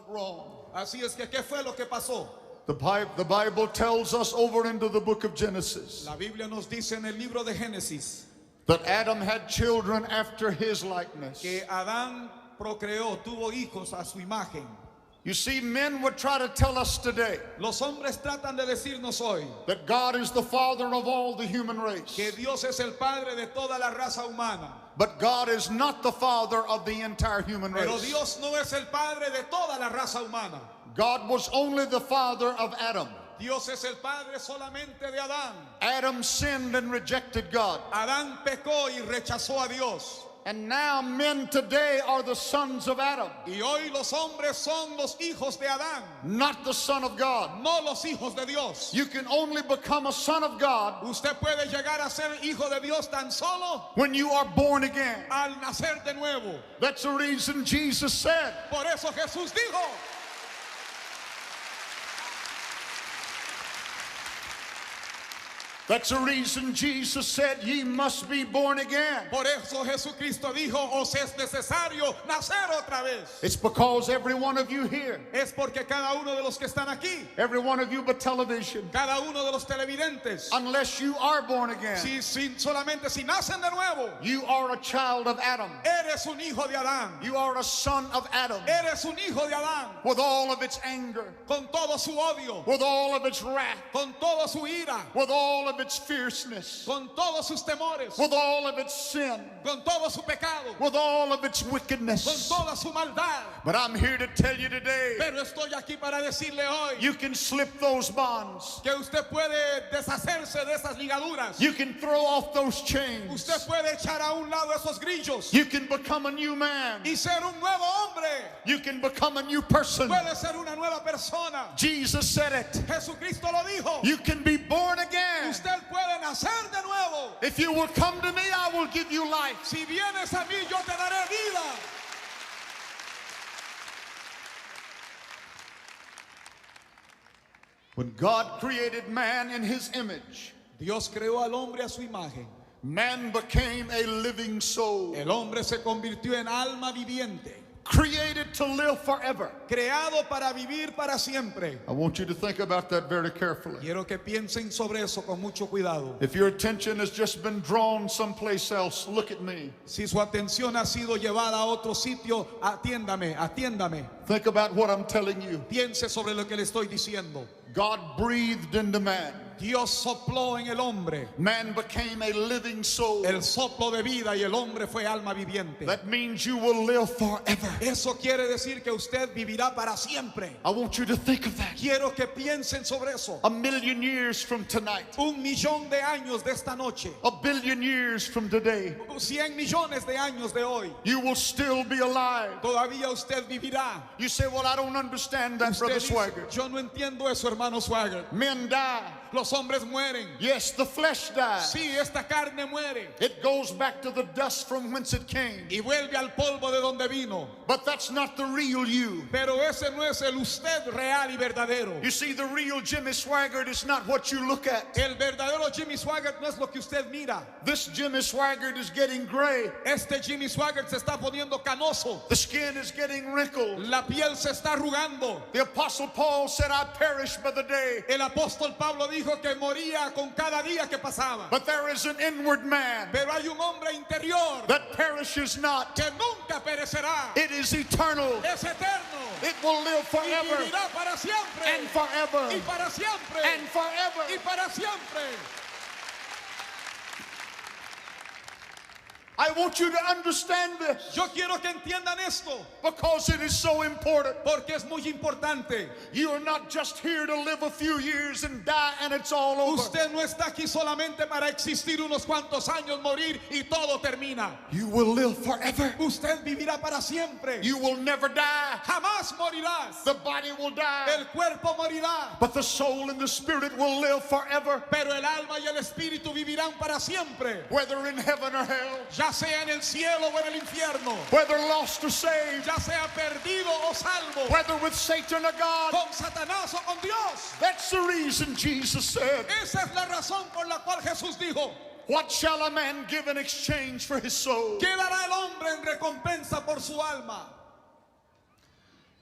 went wrong? Así es que, ¿qué fue lo que pasó? The Bible tells us over into the book of Genesis La Biblia nos dice en el libro de Génesis that Adam had children after his likeness. que Adán procreó, tuvo hijos a su imagen. You see, men would try to tell us today Los hombres tratan de decirnos hoy that God is the father of all the human race. que Dios es el padre de toda la raza humana. But God is not the father of the entire human Pero race. Dios no es el padre de toda la raza humana. God was only the father of Adam. Dios es el padre solamente de Adán. Adam sinned and rejected God. Adán pecó y rechazó a Dios. And now men today are the sons of Adam, Y hoy los hombres son los hijos de Adán, not the son of God. no los hijos de Dios. You can only become a son of God Usted puede llegar a ser hijo de Dios tan solo when you are born again. al nacer de nuevo. That's the reason Jesus said, Por eso Jesús dijo, that's the reason Jesus said, ye must be born again. por eso Jesucristo dijo, os es necesario nacer otra vez. It's because every one of you here, Es porque cada uno de los que están aquí, every one of you but television, cada uno de los televidentes, unless you are born again, solamente si nacen de nuevo, you are a child of Adam. eres un hijo de Adán. You are a son of Adam, Eres un hijo de Adán, with all of its anger, con todo su odio, with all of its wrath, con toda su ira, with all of its fierceness, con todos sus temores, with all of its sin, con todo su pecado, with all of its con wickedness. toda su maldad. But I'm here to tell you today, Pero estoy aquí para decirle hoy you can slip those bonds. que usted puede deshacerse de esas ligaduras. You can throw off those chains. Usted puede echar a un lado esos grillos You can become a new man. y ser un nuevo hombre. You can become a new person. Puede ser una nueva persona. Jesus said it. Jesucristo lo dijo. You can be born again. Usted puede nacer de nuevo. If you will come to me, I will give you life. Si vienes a mí, yo te daré vida. When God created man in his image, Dios creó al hombre a su imagen. man became a living soul, El hombre se convirtió en alma viviente, created to live forever. creado para vivir para siempre. I want you to think about that very carefully. Quiero que piensen sobre eso con mucho cuidado. If your attention has just been drawn someplace else, look at me. Si su atención ha sido llevada a otro sitio, atiéndame, atiéndame. Think about what I'm telling you. Piense sobre lo que le estoy diciendo. God breathed into man. Dios sopló en el hombre Man became a living soul. el soplo de vida y el hombre fue alma viviente. That means you will live forever. Eso quiere decir que usted vivirá para siempre. I want you to think of that. Quiero que piensen sobre eso. 1,000,000 years from tonight. 1,000,000 de años de esta noche. 1,000,000,000 years from today. 100 millones de años de hoy. You will still be alive. Todavía usted vivirá. You say, well, I don't understand that, Usted Brother dice, Swagger. yo no entiendo eso, hermano Swagger. Men die. Los hombres mueren. Yes, the flesh dies. Sí, esta carne muere. It goes back to the dust from whence it came. Y vuelve al polvo de donde vino. But that's not the real you. Pero ese no es el usted real y verdadero. You see, the real Jimmy Swaggart is not what you look at. El verdadero Jimmy Swaggart no es lo que usted mira. This Jimmy Swaggart is getting gray. Este Jimmy Swaggart se está poniendo canoso. The skin is getting wrinkled. La piel se está arrugando. The Apostle Paul said, I perish by the day. El apóstol Pablo dijo que moría con cada día que pasaba. But there is an inward man Pero hay un hombre interior that perishes not. que nunca perecerá. It is eternal. Es eterno. It will live Y forever vivirá para siempre. and forever Y para siempre. and forever. Y para siempre. I want you to understand this Yo quiero que entiendan esto because it is so important. porque es muy importante. You are not just here to live a few years and die and it's all over. Usted no está aquí solamente para existir unos cuantos años, morir y todo termina. You will live forever. Usted vivirá para siempre. You will never die. Jamás morirás. The body will die, El cuerpo morirá, but the soul and the spirit will live forever, pero el alma y el espíritu vivirán para siempre. whether in heaven or hell, Ya sea en el cielo o en el infierno, whether lost or saved, ya sea perdido o salvo, whether with Satan or God. con Satanás o con Dios. That's the reason Jesus said, Esa es la razón por la cual Jesús dijo: what shall a man give in exchange for his soul? ¿qué dará el hombre en recompensa por su alma?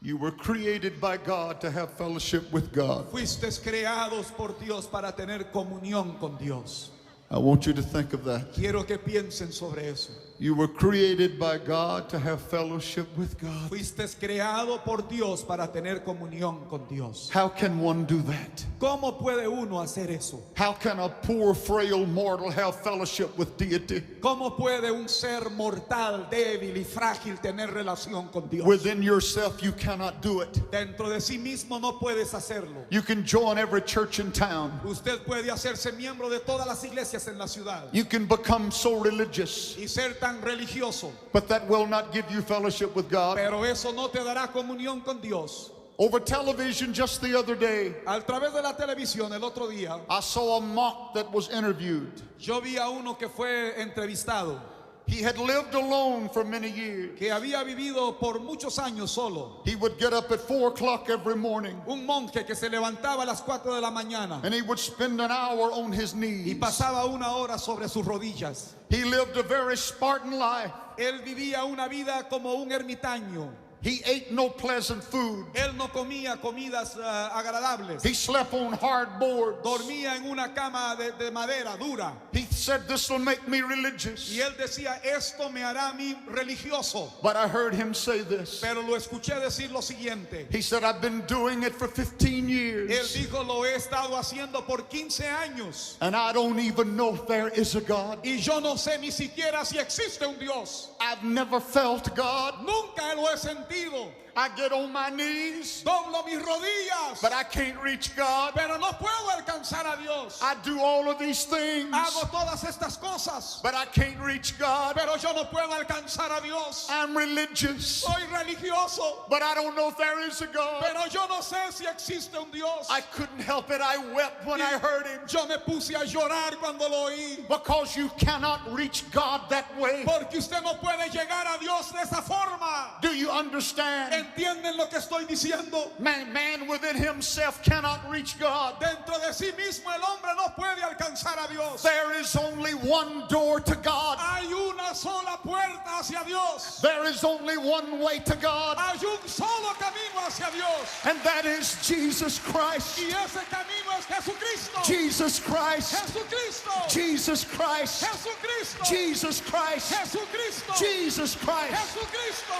You were created by God to have fellowship with God. Fuisteis creados por Dios para tener comunión con Dios. I want you to think of that. Quiero que piensen sobre eso. You were created by God to have fellowship with God. Fuisteis creado por Dios para tener comunión con Dios. How can one do that? ¿Cómo puede uno hacer eso? How can a poor, frail mortal have fellowship with deity? ¿Cómo puede un ser mortal, débil y frágil tener relación con Dios? Within yourself, you cannot do it. Dentro de sí mismo no puedes hacerlo. You can join every church in town. Usted puede hacerse miembro de todas las iglesias en la ciudad You can become so religious, y ser tan religioso, but that will not give you fellowship with God. pero eso no te dará comunión con Dios. Over television just the other day, A través de la televisión el otro día, I saw a monk that was interviewed. yo vi a uno que fue entrevistado, He had lived alone for many years. que había vivido por muchos años solo. He would get up at 4 o'clock every morning, Un monje que se levantaba a las 4 de la mañana and he would spend an hour on his y knees. pasaba una hora sobre sus rodillas. He lived a very Spartan life. Él vivía una vida como un ermitaño. He ate no pleasant food. Él no comía comidas agradables. He slept on hard boards. Dormía en una cama de madera dura. He said, "This will make me religious." Y él decía, esto me hará a mí religioso. But I heard him say this. Pero lo escuché decir lo siguiente. He said, "I've been doing it for 15 Él years. dijo, lo he estado haciendo por 15 años. And I don't even know if there is a God. Y yo no sé ni siquiera si existe un Dios. I've never felt God. Nunca lo he sentido. I get on my knees, Doblo mis rodillas. but I can't reach God. Pero no puedo alcanzar a Dios. I do all of these things, Hago todas estas cosas. but I can't reach God. Pero yo no puedo alcanzar a Dios. I'm religious, Soy religioso. but I don't know if there is a God." Pero yo no sé si existe un Dios. I couldn't help it. I wept when I heard him. Yo me puse a llorar cuando lo oí. Because you cannot reach God that way. Porque usted no puede llegar a Dios de esa forma. Do you understand? ¿Entienden lo que estoy diciendo? Man within himself cannot reach God. Dentro de sí mismo el hombre no puede alcanzar a Dios. There is only one door to God. Hay una sola puerta hacia Dios. There is only one way to God, Hay un solo camino hacia Dios. and that is Jesus Christ. Y ese camino es Jesucristo. Jesus Christ. Jesucristo. Jesus Christ. Jesucristo. Jesus Christ. Jesucristo. Jesus Christ. Jesucristo.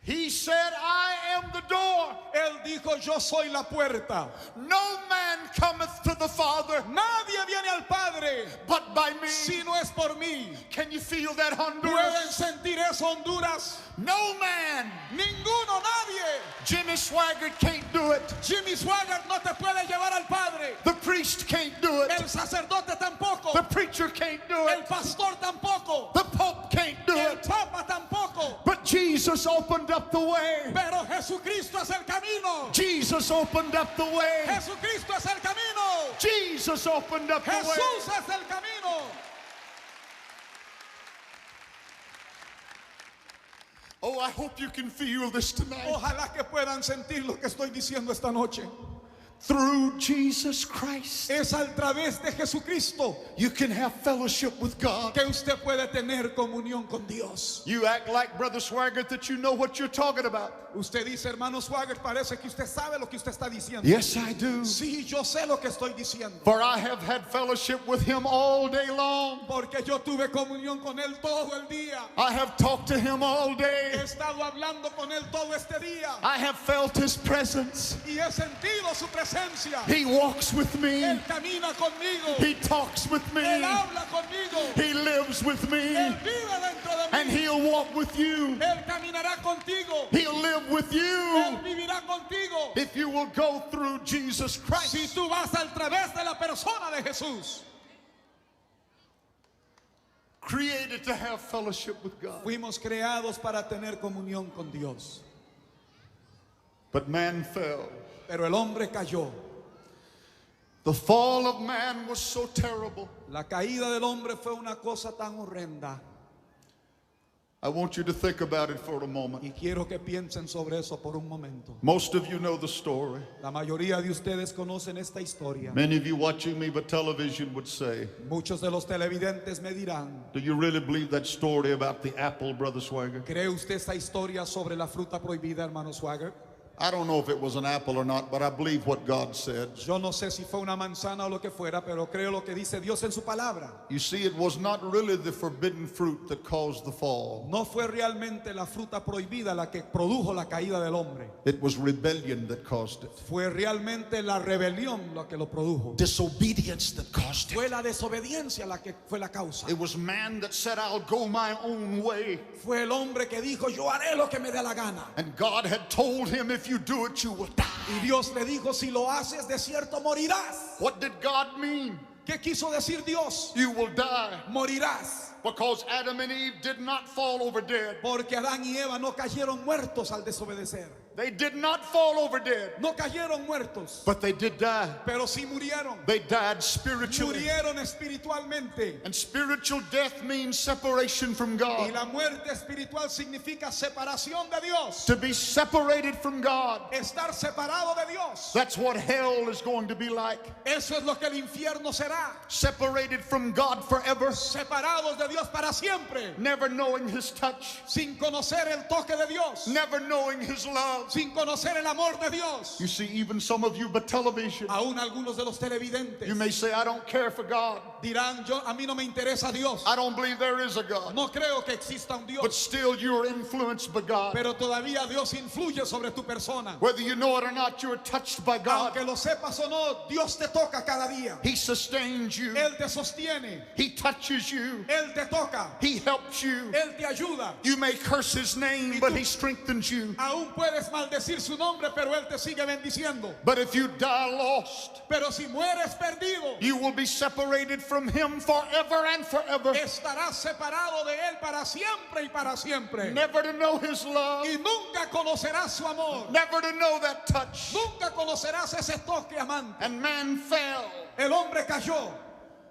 He said, "I am the door. Él dijo, yo soy la puerta. No man cometh to the Father Nadie viene al Padre but by me." si no es por mí. Can you feel that, ¿Pueden Honduras? sentir eso, Honduras? No man. Ninguno, nadie. Jimmy Swaggart can't do it. Jimmy Swaggart no te puede llevar al Padre. The priest can't do it. El sacerdote tampoco. The preacher can't do El it. pastor tampoco. The Pope can't do El it. Papa tampoco. But Jesus opened up the way. Pero Jesucristo es el camino. Jesus opened up the way. Jesucristo es el camino. Jesus opened up the way. Jesús es el camino. Oh, I hope you can feel this tonight. Ojalá que puedan sentir lo que estoy diciendo esta noche. Through Jesus Christ, Es a través de Jesucristo you can have fellowship with God. que usted puede tener comunión con Dios. You act like Brother Swaggart that you know what you're talking about. Usted dice, hermano Swaggart, parece que usted sabe lo que usted está diciendo. Yes, I do. Sí, yo sé lo que estoy diciendo. For I have had fellowship with him all day long. Porque yo tuve comunión con él todo el día. I have talked to him all He day. estado hablando con él todo este día. I have felt his presence. Y he sentido su presencia. He walks with me. Él camina conmigo. He talks with me. Él habla conmigo. He lives with me. Él vive dentro de And mí. he'll walk with you. Él caminará contigo. He'll live with Él you. vivirá contigo. If you will go through Jesus Si Christ. tú vas al través de la persona de Jesús. Created to have fellowship with God. Fuimos creados para tener comunión con Dios. But man fell. Pero el hombre cayó. The fall of man was so terrible. La caída del hombre fue una cosa tan horrenda I want you to think about it for a Y moment. quiero que piensen sobre eso por un momento. Most of you know the story. La mayoría de ustedes conocen esta historia. Many of you watching me by television would say, Muchos de los televidentes me dirán, do you really believe that story about the apple, Brother Swagger? ¿cree usted esta historia sobre la fruta prohibida, hermano Swagger? I don't know if it was an apple or not, but I believe what God said. Yo no sé si fue una manzana o lo que fuera, pero creo lo que dice Dios en su palabra. You see, it was not really the forbidden fruit that caused the fall. No fue realmente la fruta prohibida la que produjo la caída del hombre. It was rebellion that caused it. Fue realmente la rebelión lo que lo produjo. Disobedience that caused it. Fue la desobediencia la que fue la causa. It was man that said, I'll go my own way. Fue el hombre que dijo, yo haré lo que me dé la gana. And God had told him, if you do it, you will die. Y Dios le dijo, si lo haces, de cierto morirás. What did God mean? ¿Qué quiso decir Dios? You will die. Morirás. Because Adam and Eve did not fall over dead. Porque Adán y Eva no cayeron muertos al desobedecer. They did not fall over dead. No cayeron muertos, But they did die. pero sí murieron. They died spiritually. Murieron espiritualmente. And spiritual death means separation from Y God. la muerte espiritual significa separación de Dios. To be separated from God. Estar separado de Dios. That's what hell is going to be like. Eso es lo que el infierno será. Separated from God forever. Separados de Dios para siempre. Never knowing His touch. Sin conocer el toque de Dios. Never knowing His love. Sin conocer el amor de Dios. You see, even some of you by television, Aún algunos de los televidentes you may say, I don't care for God. dirán, a mí no me interesa Dios. I don't believe there is a God. No creo que exista un But Dios. still you are influenced by God. Pero todavía Dios influye sobre tu persona. Whether you know it or not, you are touched by God. Aunque lo sepas o no, Dios te toca cada día. He sustains you. Él te sostiene. He touches you. Él te toca. He helps you. Él te ayuda. You may curse His name, but He strengthens you. Aún puedes maldecir su nombre, pero Él te sigue bendiciendo. But if you die lost, Pero si mueres perdido, you will be separated from Him forever and forever. estarás separado de Él para siempre y para siempre. Never to know His love. Y nunca conocerás su amor. Never to know that touch. Nunca conocerás ese toque amante. And man fell. El hombre cayó.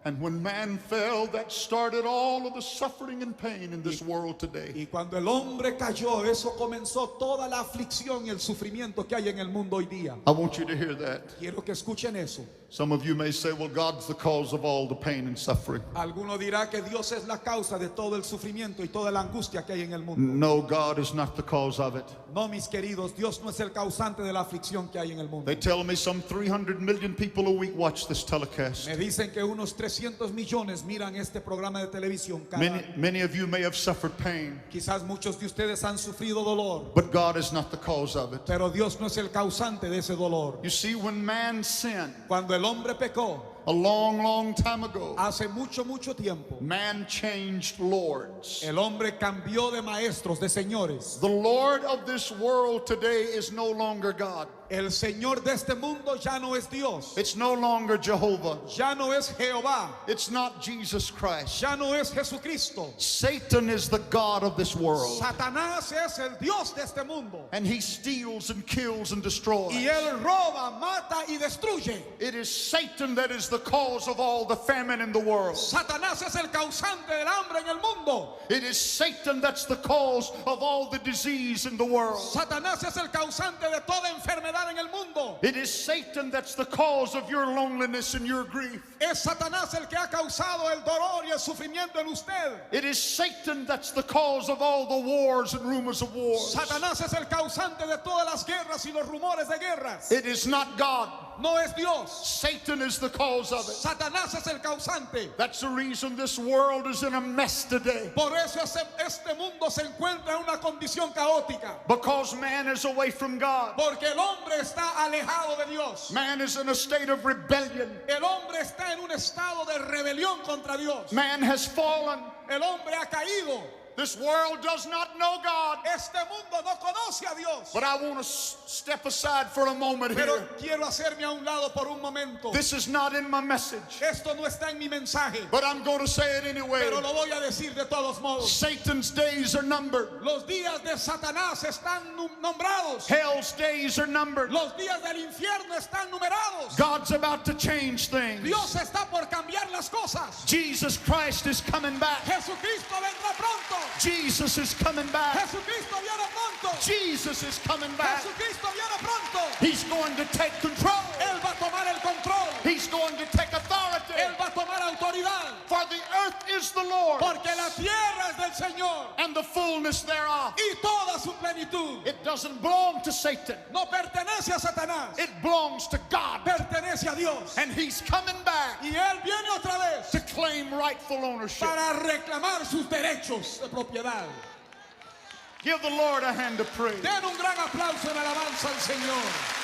And when man fell, that started all of the suffering and pain in this world today. Y cuando el hombre cayó, eso comenzó toda la aflicción y el sufrimiento que hay en el mundo hoy día. I want you to hear that. Quiero que escuchen eso. Some of you may say, well, God's the cause of all the pain and suffering. Alguno dirá que Dios es la causa de todo el sufrimiento y toda la angustia que hay en el mundo. No, God is not the cause of it. No, mis queridos, Dios no es el causante de la aflicción que hay en el mundo. They tell me some 300 million people a week watch this telecast. Me dicen que unos 300 millones miran este programa de televisión cada año. Many of you may have suffered pain, Quizás muchos de ustedes han sufrido dolor, but God is not the cause of it. pero Dios no es el causante de ese dolor. You see, when man sinned Cuando el hombre pecó, a long, long time ago, hace mucho, mucho tiempo, man changed lords. el hombre cambió de maestros, de señores. The Lord of this world today is no longer God. El Señor de este mundo ya no es Dios, It's no longer Jehovah. ya no es Jehová, It's not Jesus Christ. ya no es Jesucristo. Satan is the God of this world. Satanás es el Dios de este mundo. And he steals and kills and destroys. Y él roba, mata y destruye. It is Satan that is the cause of all the famine in the world. Satanás es el causante del hambre en el mundo. It is Satan that's the cause of all the disease in the world. Satanás es el causante de toda enfermedad en el mundo. It is Satan that's the cause of your loneliness and your grief. Es Satanás el que ha causado el dolor y el sufrimiento en usted. It is Satan that's the cause of all the wars and rumors of wars. Satanás es el causante de todas las guerras y los rumores de guerras. It is not God. No es Dios. Satan is the cause of it. Satanás es el causante. That's the reason this world is in a mess today. Por eso este mundo se encuentra en una condición caótica. Because man is away from God. Porque el hombre está alejado de Dios. Man is in a state of rebellion. El hombre está en un estado de rebelión contra Dios. Man has fallen. El hombre ha caído. This world does not know God. Este mundo no conoce a Dios. But I want to step aside for a moment Pero here. quiero hacerme a un lado por un momento. This is not in my message, Esto no está en mi mensaje, but I'm going to say it anyway. pero lo voy a decir de todos modos. Satan's days are numbered. Los días de Satanás están nombrados. Hell's days are numbered. Los días del infierno están numerados. God's about to change things. Dios está por cambiar las cosas. Jesus Christ is coming back. Jesucristo vendrá pronto. Jesus is coming back. Jesucristo viene pronto. Jesus is coming back. Jesucristo viene pronto. He's going to take control. Él va a tomar el control. He's going to take authority. Él va a tomar autoridad. For the earth is the Lord, Porque la tierra es del Señor and the fullness thereof. y toda su plenitud. It doesn't belong to Satan. No pertenece a Satanás. It belongs to God. Pertenece a Dios. And he's coming back Y Él viene otra vez to claim rightful ownership. para reclamar sus derechos de propiedad. Give the Lord a hand of praise. Den un gran aplauso en alabanza al Señor.